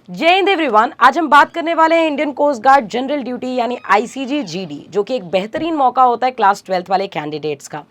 जय हिंद एवरीवन। आज हम बात करने वाले हैं Indian coast guard general duty यानी आईसीजी जीडी, जो कि एक बेहतरीन मौका होता है क्लास 12th वाले कैंडिडेट्स का।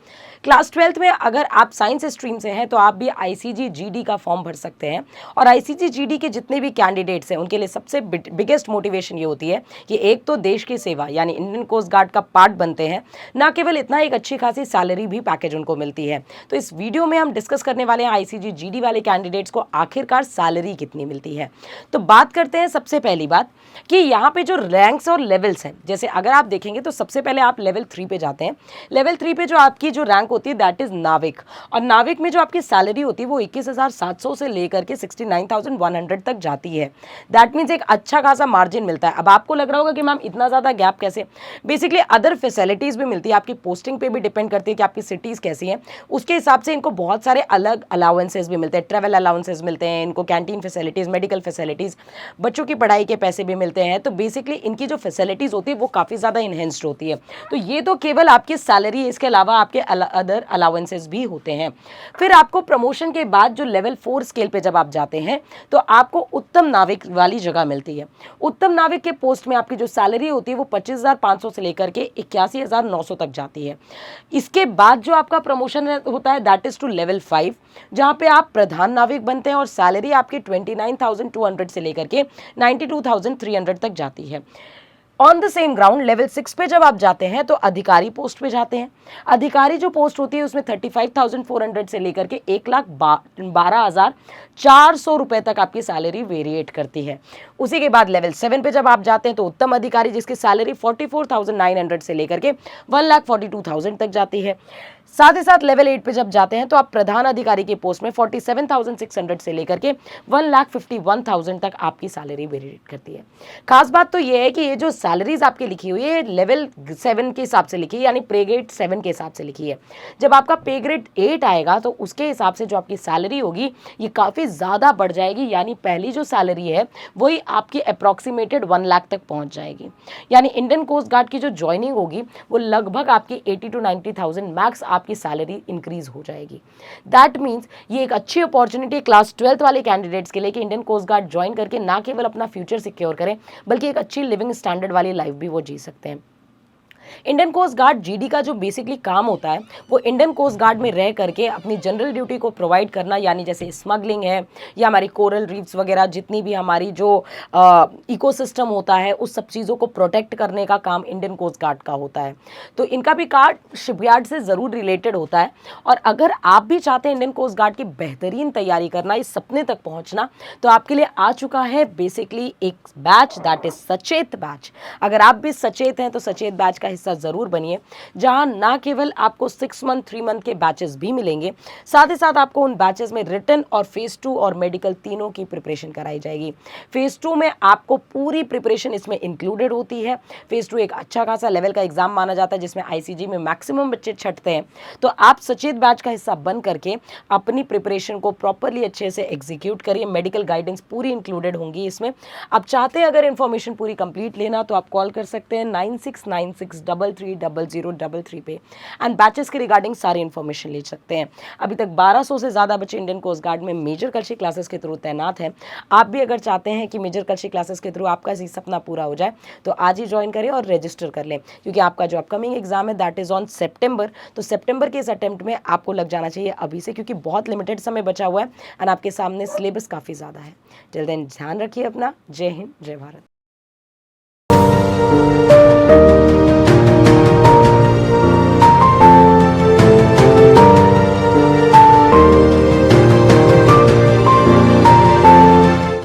क्लास 12th में अगर आप साइंस स्ट्रीम से हैं तो आप भी आईसीजी जीडी का फॉर्म भर सकते हैं। और आईसीजी जीडी के जितने भी कैंडिडेट्स हैं उनके लिए सबसे बिगेस्ट मोटिवेशन ये होती है कि एक तो देश की सेवा यानी इंडियन कोस्ट गार्ड का पार्ट बनते हैं, ना केवल इतना, एक अच्छी खासी सैलरी भी पैकेज उनको मिलती है। तो इस वीडियो में हम डिस्कस करने वाले हैं आईसीजी जीडी वाले कैंडिडेट्स को आखिरकार सैलरी कितनी मिलती है। तो बात करते हैं सबसे पहली बात कि यहाँ पे जो रैंक्स और लेवल्स हैं, जैसे अगर आप देखेंगे तो सबसे पहले आप लेवल 3 पे जाते हैं। लेवल 3 पे जो आपकी जो रैंक होती है दैट इज नाविक, और नाविक में जो आपकी सैलरी होती है वो 21,700 से लेकर के 69,100 तक जाती है। दैट मीन्स एक अच्छा खासा मार्जिन मिलता है। अब आपको लग रहा होगा कि मैम इतना ज़्यादा गैप कैसे? बेसिकली अदर फैसिलिटीज़ भी मिलती है, आपकी पोस्टिंग पे भी डिपेंड करती है कि आपकी सिटीज़ कैसी हैं, उसके हिसाब से इनको बहुत सारे अलग अलाउंसेस भी मिलते हैं। ट्रैवल अलाउंसेस मिलते हैं इनको, कैंटीन फैसिलिटीज़, मेडिकल फैसिलिटीज़, बच्चों की पढ़ाई के पैसे भी मिलते हैं। तो बेसिकली इनकी जो फैसिलिटीज़ होती है वो काफ़ी ज़्यादा इन्हेंस्ड होती है। तो ये तो केवल आपकी सैलरी, इसके अलावा आपके अदर अलाउंसेस भी होते हैं। फिर आपको प्रमोशन के बाद जो लेवल 4 स्केल पे जब आप जाते हैं तो आपको उत्तम नाविक वाली जगह मिलती है। उत्तम नाविक के पोस्ट में आपकी जो सैलरी होती है वो 25,500 से लेकर के 81,900 तक जाती है। इसके बाद जो आपका प्रमोशन होता है दैट इज टू लेवल 5, जहाँ पे आप प्रधान नाविक बनते हैं और सैलरी आपकी 29,200 से लेकर के 92,300 तक जाती है। On the same ground level 6 पे जब आप जाते हैं तो अधिकारी पोस्ट पे जाते हैं। अधिकारी जो पोस्ट होती है उसमें 35,400 से लेकर के 1,12,400 रुपए तक आपकी सैलरी वेरिएट करती है। उसी के बाद लेवल 7 पे जब आप जाते हैं तो उत्तम अधिकारी, जिसकी सैलरी 44,900 से लेकर के 1,42,000 तक जाती है। साथ ही साथ लेवल 8 पे जब जाते हैं तो आप प्रधान अधिकारी के पोस्ट में 47,600 से लेकर के 1,51,000 तक आपकी सैलरी वेरिएट करती है। खास बात तो ये है कि ये जो सैलरीज आपकी लिखी हुई है लेवल 7 के हिसाब से लिखी है, यानी पे ग्रेड 7 के हिसाब से लिखी है। जब आपका पे ग्रेड 8 आएगा तो उसके हिसाब से जो आपकी सैलरी होगी ये काफ़ी ज़्यादा बढ़ जाएगी, यानी पहली जो सैलरी है वही आपकी अप्रॉक्सीमेटेड 1 लाख तक पहुँच जाएगी। यानी इंडियन कोस्ट गार्ड की जो ज्वाइनिंग होगी वो लगभग आपकी 80 to 90,000 मैक्स आपकी सैलरी इंक्रीज हो जाएगी। दैट मीन्स ये एक अच्छी अपॉर्चुनिटी क्लास 12th वाले कैंडिडेट्स के लिए कि इंडियन कोस्ट गार्ड ज्वाइन करके ना केवल अपना फ्यूचर सिक्योर करें बल्कि एक अच्छी लिविंग स्टैंडर्ड वाली लाइफ भी वो जी सकते हैं। इंडियन कोस्ट गार्ड जीडी का जो बेसिकली काम होता है वो इंडियन कोस्ट गार्ड में रह करके अपनी जनरल ड्यूटी को प्रोवाइड करना, यानी जैसे स्मगलिंग है या हमारी कोरल रीफ्स वगैरह, जितनी भी हमारी जो इकोसिस्टम होता है उस सब चीज़ों को प्रोटेक्ट करने का काम इंडियन कोस्ट गार्ड का होता है। तो इनका भी कार्ड शिपयार्ड से ज़रूर रिलेटेड होता है। और अगर आप भी चाहते हैं इंडियन कोस्ट गार्ड की बेहतरीन तैयारी करना, इस सपने तक पहुँचना, तो आपके लिए आ चुका है बेसिकली एक बैच, दैट इज सचेत बैच। अगर आप भी सचेत हैं तो सचेत बैच का हिस्सा जरूर बनिए, जहां ना केवल आपको 6 मंथ 3 मंथ के बैचेस भी मिलेंगे, साथ ही साथ आपको उन बैचेस में रिटन और फेज 2 और मेडिकल तीनों की प्रिपरेशन कराई जाएगी। फेज 2 में आपको पूरी प्रिपरेशन इसमें इंक्लूडेड होती है। फेज 2 एक अच्छा खासा लेवल का एग्जाम माना जाता है जिसमें आईसीजी में मैक्सिमम बच्चे छटते हैं। तो आप सचेत बैच का हिस्सा बन करके अपनी प्रिपरेशन को प्रॉपरली अच्छे से एग्जीक्यूट करिए। मेडिकल गाइडेंस पूरी इंक्लूडेड होंगी इसमें। आप चाहते हैं अगर इन्फॉर्मेशन पूरी कंप्लीट लेना तो आप कॉल कर सकते हैं 9696330033 पे, एंड बैचेस के रिगार्डिंग सारी इन्फॉर्मेशन ले सकते हैं। अभी तक 1200 से ज़्यादा बच्चे इंडियन कोस्ट गार्ड में मेजर कलशी क्लासेस के थ्रू तैनात हैं। आप भी अगर चाहते हैं कि मेजर कलशी क्लासेस के थ्रू आपका ये सपना पूरा हो जाए तो आज ही ज्वाइन करें और रजिस्टर कर लें, क्योंकि आपका जो अपकमिंग एग्जाम है दैट इज ऑन सितंबर। तो सितंबर के इस अटेम्प्ट में आपको लग जाना चाहिए अभी से, क्योंकि बहुत लिमिटेड समय बचा हुआ है एंड आपके सामने सिलेबस काफ़ी ज़्यादा है। जल्द ध्यान रखिए अपना। जय हिंद, जय भारत।